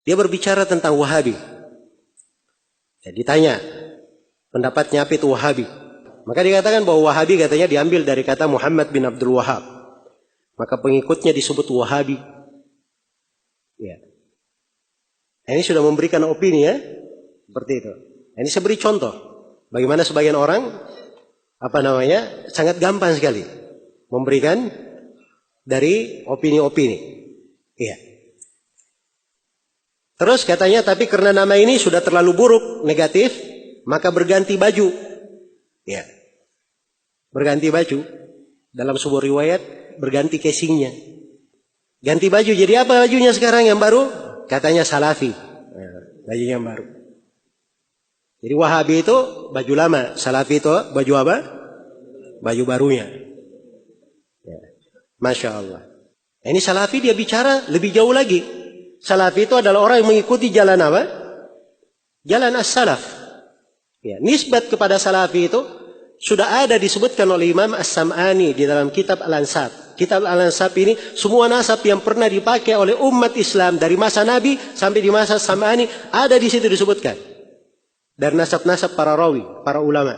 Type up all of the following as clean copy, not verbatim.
Dia berbicara tentang Wahabi. Ya, ditanya pendapatnya apa itu Wahabi. Maka dikatakan bahwa Wahabi katanya diambil dari kata Muhammad bin Abdul Wahab. Maka pengikutnya disebut Wahabi. Ya. Ini sudah memberikan opini ya. Seperti itu. Ini saya beri contoh. Bagaimana sebagian orang sangat gampang sekali memberikan dari opini-opini. Iya. Terus katanya tapi karena nama ini sudah terlalu buruk, negatif, maka berganti baju. Ya. Berganti baju. Dalam sebuah riwayat berganti casingnya. Ganti baju. Jadi apa bajunya sekarang yang baru? Katanya Salafi. Nah, bajunya yang baru. Jadi Wahabi itu baju lama. Salafi itu baju apa? Baju barunya. Ya. Masya Allah. Ini Salafi dia bicara lebih jauh lagi. Salafi itu adalah orang yang mengikuti jalan apa? Jalan as-salaf. Ya, nisbat kepada Salafi itu sudah ada disebutkan oleh Imam As-Sam'ani di dalam kitab Al-Ansab. Kitab Al-Ansab ini semua nasab yang pernah dipakai oleh umat Islam dari masa Nabi sampai di masa Sam'ani ada di situ disebutkan. Dari nasab-nasab para rawi, para ulama.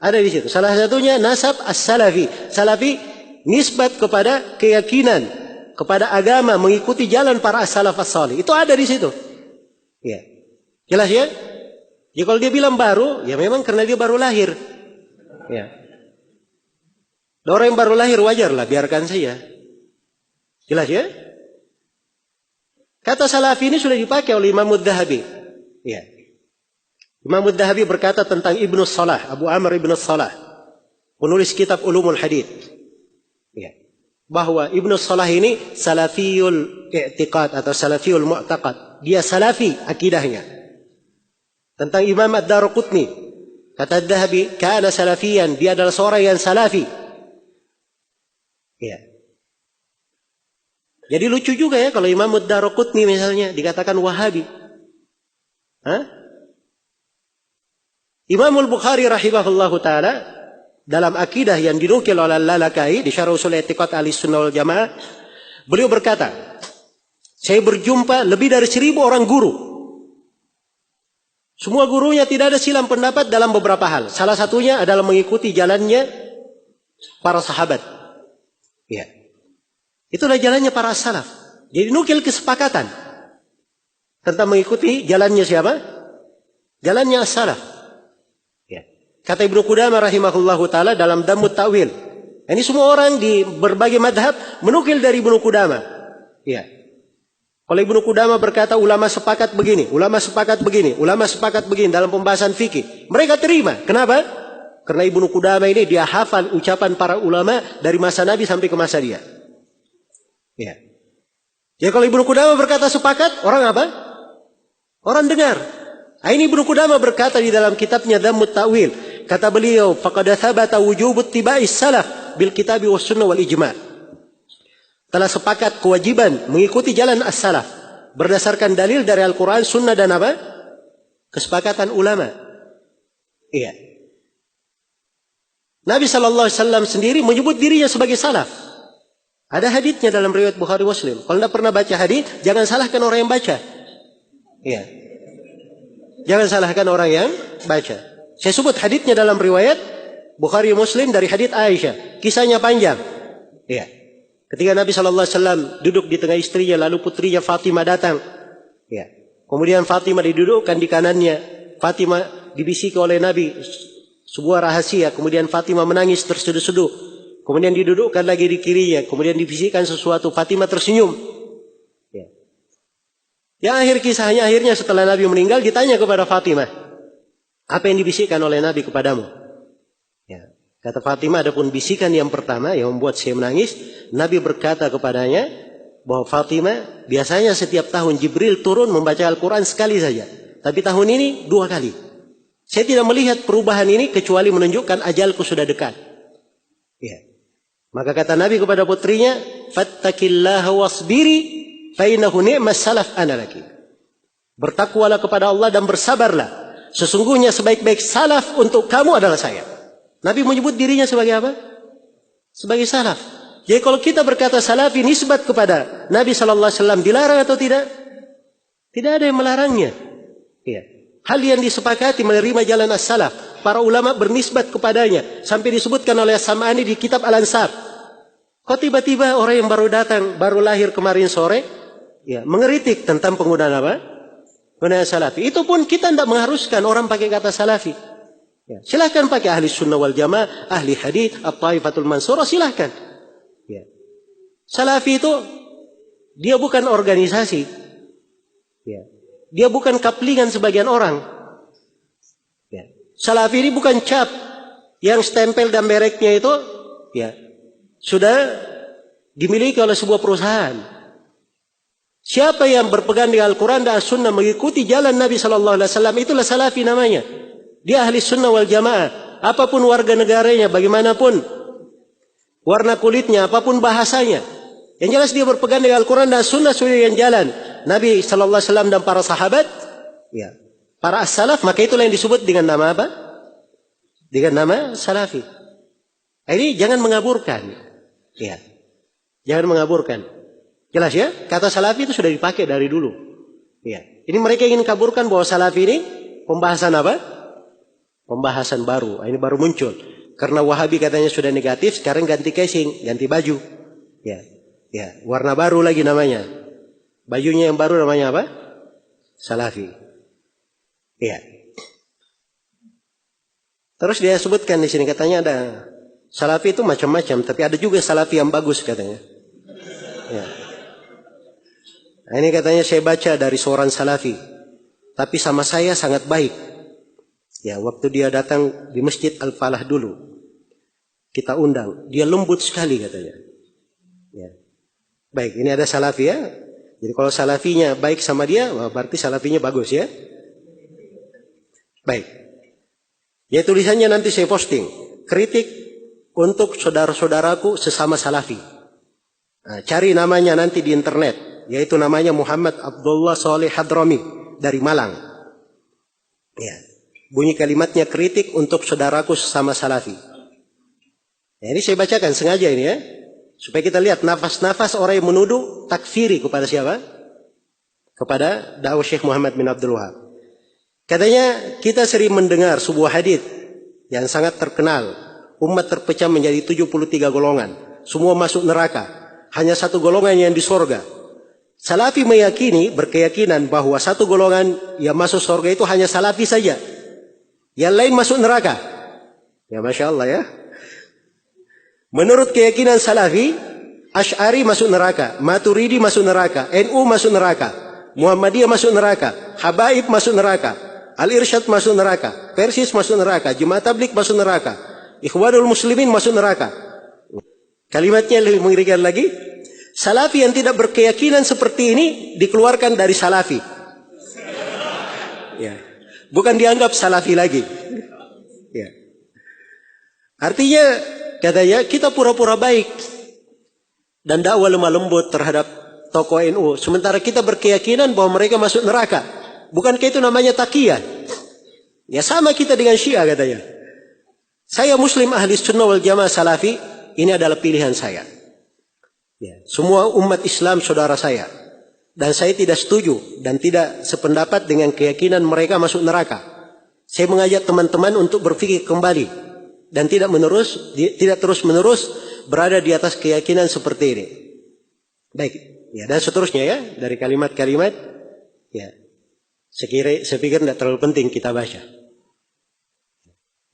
Ada di situ. Salah satunya nasab as-salafi. Salafi nisbat kepada keyakinan, kepada agama, mengikuti jalan para as-salaf as-salih. Itu ada di situ. Ya. Jelas ya? Ya kalau dia bilang baru, ya memang karena dia baru lahir. Ya. Orang yang baru lahir wajarlah, biarkan saja. Jelas ya? Kata salafi ini sudah dipakai oleh Imam Adz-Dzahabi. Ya. Imam Adz-Dzahabi berkata tentang Ibnu Salah, Abu Amr Ibnu Salah, penulis kitab Ulumul Hadits. Ya. Bahwa Ibnu Salah ini salafiyul i'tiqad atau salafiyul mu'taqad. Dia salafi akidahnya. Tentang Imam Ad-Darqutni, kata Adz-Dzahabi, kana salafiyan, dia adalah seorang yang salafi. Ya. Jadi lucu juga ya kalau Imam Ad-Darqutni misalnya dikatakan Wahabi. Hah? Imam Al-Bukhari rahimahullahu taala dalam akidah yang dinukil oleh Al-Lalaka'i di Syarh Ushul I'tiqad Ahlussunnah wal Jamaah, beliau berkata, saya berjumpa lebih dari 1000 orang guru. Semua gurunya tidak ada silang pendapat dalam beberapa hal. Salah satunya adalah mengikuti jalannya para sahabat. Ya. Itulah jalannya para salaf. Jadi nukil kesepakatan tentang mengikuti jalannya siapa? Jalannya as-salaf. Ya. Kata Ibnu Qudamah rahimahullahu taala dalam Dammut Ta'wil. Ini semua orang di berbagai madhab menukil dari Ibnu Qudamah. Ya. Oleh Ibnu Qudamah berkata ulama sepakat begini, ulama sepakat begini, ulama sepakat begini dalam pembahasan fikih. Mereka terima. Kenapa? Karena Ibnu Qudamah ini dia hafal ucapan para ulama dari masa Nabi sampai ke masa dia. Ya. Jadi kalau Ibnu Qudamah berkata sepakat, orang apa? Orang dengar. Ini Ibnu Qudamah berkata di dalam kitabnya Dammut Ta'wil. Kata beliau, faqad thabata wujubut tiba'is salaf bil kitabi was sunnah wal ijma'. Telah sepakat kewajiban mengikuti jalan as-salaf berdasarkan dalil dari Al-Quran, Sunnah dan apa? Kesepakatan ulama. Iya. Nabi SAW sendiri menyebut dirinya sebagai salaf. Ada haditsnya dalam riwayat Bukhari Muslim. Kalau anda pernah baca hadits, jangan salahkan orang yang baca. Iya. Jangan salahkan orang yang baca. Saya sebut haditsnya dalam riwayat Bukhari Muslim dari hadits Aisyah. Kisahnya panjang. Iya. Ketika Nabi SAW duduk di tengah istrinya, lalu putrinya Fatimah datang. Ya. Kemudian Fatimah didudukkan di kanannya. Fatimah dibisiki oleh Nabi sebuah rahasia. Kemudian Fatimah menangis terseduh-seduh. Kemudian didudukkan lagi di kirinya. Kemudian dibisikkan sesuatu. Fatimah tersenyum. Ya. Yang akhir kisahnya, akhirnya setelah Nabi meninggal, ditanya kepada Fatimah, apa yang dibisikkan oleh Nabi kepadamu? Ya. Kata Fatimah, adapun bisikan yang pertama yang membuat saya menangis, Nabi berkata kepadanya bahwa Fatimah biasanya setiap tahun Jibril turun membaca Al-Quran sekali saja. Tapi tahun ini 2 kali. Saya tidak melihat perubahan ini kecuali menunjukkan ajalku sudah dekat. Ya. Maka kata Nabi kepada putrinya, fattaqillaha wasbiri fa innahu ni'mas salaf ana laki. Bertakwalah kepada Allah dan bersabarlah. Sesungguhnya sebaik-baik salaf untuk kamu adalah saya. Nabi menyebut dirinya sebagai apa? Sebagai salaf. Jadi kalau kita berkata salafi nisbat kepada Nabi SAW dilarang atau tidak? Tidak ada yang melarangnya. Ya. Hal yang disepakati menerima jalan as-salaf. Para ulama bernisbat kepadanya. Sampai disebutkan oleh As-Sam'ani di kitab Al-Ansab. Kok tiba-tiba orang yang baru datang, baru lahir kemarin sore, ya, mengeritik tentang penggunaan apa? Penggunaan salafi. Itu pun kita tidak mengharuskan orang pakai kata salafi. Ya. Silahkan pakai ahli sunnah wal jamaah, ahli hadith, at-taifatul mansurah, silahkan. Ya. Salafi itu, dia bukan organisasi. Ya. Dia bukan kaplingan sebagian orang. Ya. Salafi ini bukan cap yang stempel dan mereknya itu, ya, sudah dimiliki oleh sebuah perusahaan. Siapa yang berpegang dengan Al-Quran dan As-Sunnah mengikuti jalan Nabi Sallallahu Alaihi Wasallam, itulah salafi namanya. Dia ahli sunnah wal jamaah. Apapun warga negaranya, bagaimanapun warna kulitnya, apapun bahasanya. Yang jelas dia berpegang dengan Al-Quran dan As-Sunnah sesuai dengan jalan Nabi Sallallahu Alaihi Wasallam dan para sahabat, ya, para as-salaf. Maka itulah yang disebut dengan nama apa? Dengan nama salafi. Ini jangan mengaburkan, ya, jangan mengaburkan. Jelas ya, kata salafi itu sudah dipakai dari dulu. Ya, ini mereka ingin kaburkan bahwa salafi ini pembahasan apa? Pembahasan baru. Ini baru muncul. Karena Wahabi katanya sudah negatif, sekarang ganti casing, ganti baju. Ya, ya, warna baru lagi namanya. Bajunya yang baru namanya apa? Salafi. Iya. Terus dia sebutkan di sini katanya ada salafi itu macam-macam, tapi ada juga salafi yang bagus katanya. Ya. Nah, ini katanya saya baca dari seorang salafi, tapi sama saya sangat baik. Ya, waktu dia datang di Masjid Al-Falah dulu, kita undang, dia lembut sekali katanya. Ya. Baik, ini ada salafi ya. Jadi kalau salafinya baik sama dia, berarti salafinya bagus ya. Baik. Ya, tulisannya nanti saya posting. Kritik untuk saudara-saudaraku sesama salafi. Nah, cari namanya nanti di internet. Yaitu namanya Muhammad Abdullah Saleh Hadrami dari Malang. Ya. Bunyi kalimatnya kritik untuk saudaraku sesama salafi. Ya, ini saya bacakan sengaja ini ya. Supaya kita lihat nafas-nafas orang yang menuduh takfiri kepada siapa? Kepada dakwah Syekh Muhammad bin Abdul Wahab. Katanya kita sering mendengar sebuah hadis yang sangat terkenal. Umat terpecah menjadi 73 golongan. Semua masuk neraka. Hanya satu golongan yang di surga. Salafi meyakini, berkeyakinan bahwa satu golongan yang masuk surga itu hanya salafi saja. Yang lain masuk neraka. Ya Masya Allah ya. Menurut keyakinan salafi, Asy'ari masuk neraka, Maturidi masuk neraka, NU masuk neraka, Muhammadiyah masuk neraka, Habaib masuk neraka, Al-Irsyad masuk neraka, Persis masuk neraka, Jemaah Tabligh masuk neraka, Ikhwanul Muslimin masuk neraka. Kalimatnya lebih mengerikan lagi. Salafi yang tidak berkeyakinan seperti ini dikeluarkan dari salafi. Ya. Bukan dianggap salafi lagi. Ya. Artinya katanya kita pura-pura baik dan dakwah lemah lembut terhadap tokoh NU. Sementara kita berkeyakinan bahwa mereka masuk neraka. Bukankah itu namanya taqiyah? Ya sama kita dengan Syiah katanya. Saya Muslim ahli sunnah wal jamaah salafi. Ini adalah pilihan saya. Ya, semua umat Islam saudara saya. Dan saya tidak setuju dan tidak sependapat dengan keyakinan mereka masuk neraka. Saya mengajak teman-teman untuk berpikir kembali. Dan tidak terus-menerus berada di atas keyakinan seperti ini. Baik, ya, dan seterusnya ya, dari kalimat-kalimat, ya, saya pikir tidak terlalu penting kita baca.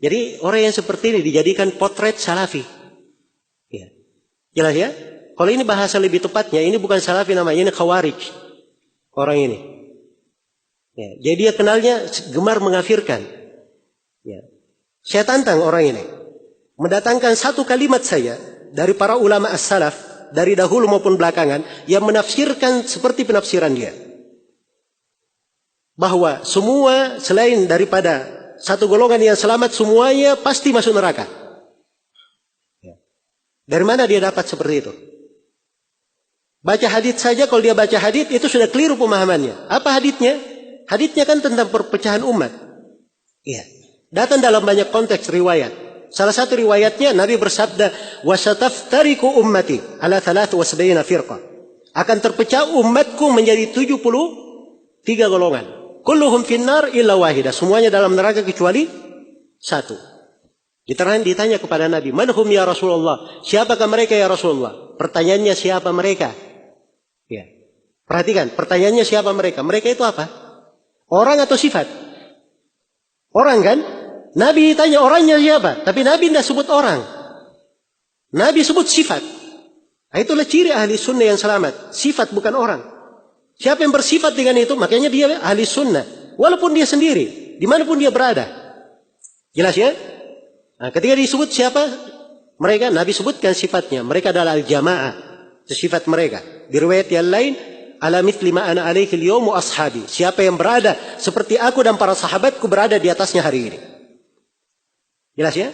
Jadi orang yang seperti ini dijadikan potret salafi. Ya. Jelas ya? Kalau ini bahasa lebih tepatnya, ini bukan salafi namanya, ini khawarij. Orang ini. Ya. Jadi dia kenalnya gemar mengafirkan. Ya. Saya tantang orang ini. Mendatangkan satu kalimat saya dari para ulama as-salaf, dari dahulu maupun belakangan, yang menafsirkan seperti penafsiran dia. Bahwa semua selain daripada satu golongan yang selamat, semuanya pasti masuk neraka. Ya. Dari mana dia dapat seperti itu? Baca hadits saja, kalau dia baca hadits itu sudah keliru pemahamannya. Apa haditsnya? Haditsnya kan tentang perpecahan umat. Iya. Datang dalam banyak konteks riwayat. Salah satu riwayatnya Nabi bersabda, "Wasataftariku ummati ala 73 firqah." Akan terpecah umatku menjadi 73 3 golongan. Kulluhum finnar illa wahidah. Semuanya dalam neraka kecuali satu. Ditanya kepada Nabi, "Man hum ya Rasulullah?" Siapakah mereka ya Rasulullah? Pertanyaannya siapa mereka? Ya. Perhatikan, pertanyaannya siapa mereka? Mereka itu apa? Orang atau sifat? Orang kan? Nabi tanya orangnya siapa? Tapi Nabi tidak sebut orang. Nabi sebut sifat. Nah, itulah ciri ahli sunnah yang selamat. Sifat bukan orang. Siapa yang bersifat dengan itu, makanya dia ahli sunnah. Walaupun dia sendiri, dimanapun dia berada. Jelas ya? Nah, ketika disebut siapa mereka, Nabi sebutkan sifatnya. Mereka adalah al-jamaah. Itu sifat mereka. Di riwayat yang lain, ala mithli ma ana alaihi al-yawmu ashabi. Siapa yang berada seperti aku dan para sahabatku berada di atasnya hari ini. Jelas ya?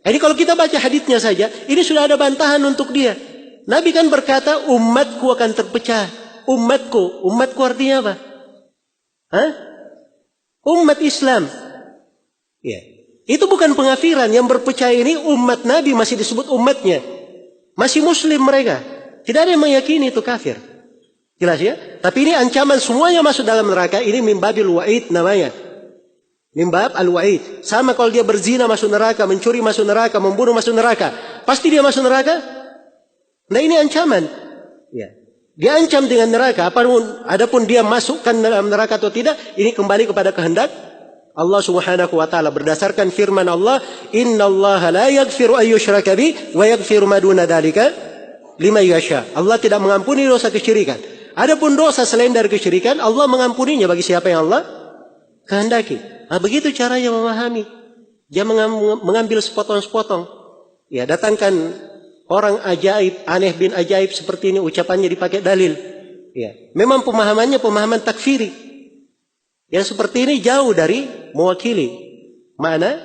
Jadi kalau kita baca haditsnya saja, ini sudah ada bantahan untuk dia. Nabi kan berkata, umatku akan terpecah. Umatku artinya apa? Hah? Umat Islam. Ya. Itu bukan pengafiran. Yang berpecah ini umat Nabi masih disebut umatnya. Masih muslim mereka. Tidak ada yang meyakini itu kafir. Jelas ya? Tapi ini ancaman semuanya masuk dalam neraka. Ini mimbabil wa'id namanya. Mimbab al-wa'id. Sama kalau dia berzina masuk neraka, mencuri masuk neraka, membunuh masuk neraka. Pasti dia masuk neraka? Nah ini ancaman. Ya. Dia ancam dengan neraka. Adapun dia masukkan dalam neraka atau tidak, ini kembali kepada kehendak Allah Subhanahu wa taala berdasarkan firman Allah, "Innallaha la yaghfiru an yushraka bihi wa yaghfiru ma duna dzalika liman yasha." Allah tidak mengampuni dosa kesyirikan. Adapun dosa selain dari kesyirikan, Allah mengampuninya bagi siapa yang Allah kehendaki. Nah, begitu caranya memahami. Dia mengambil sepotong-sepotong. Ya, datangkan orang ajaib, aneh bin ajaib seperti ini, ucapannya dipakai dalil. Ya, memang pemahamannya pemahaman takfiri. Yang seperti ini jauh dari mewakili makna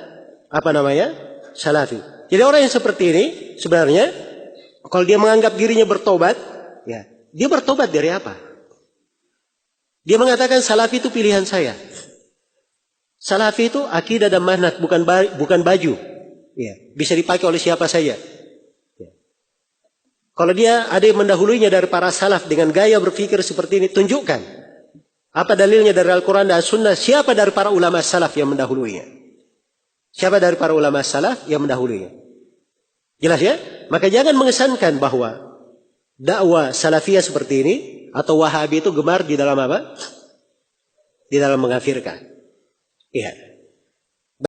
salafi. Jadi orang yang seperti ini sebenarnya kalau dia menganggap dirinya bertobat, ya, dia bertobat dari apa? Dia mengatakan salafi itu pilihan saya. Salafi itu akidah dan manhaj, bukan baju. Ya, bisa dipakai oleh siapa saja. Ya. Kalau dia ada yang mendahulunya dari para salaf dengan gaya berpikir seperti ini, tunjukkan. Apa dalilnya dari Al-Quran dan Sunnah? Siapa dari para ulama salaf yang mendahulunya? Siapa dari para ulama salaf yang mendahulunya? Jelas ya? Maka jangan mengesankan bahwa dakwah salafiyah seperti ini atau wahabi itu gemar di dalam apa? Di dalam mengkafirkan. Iya.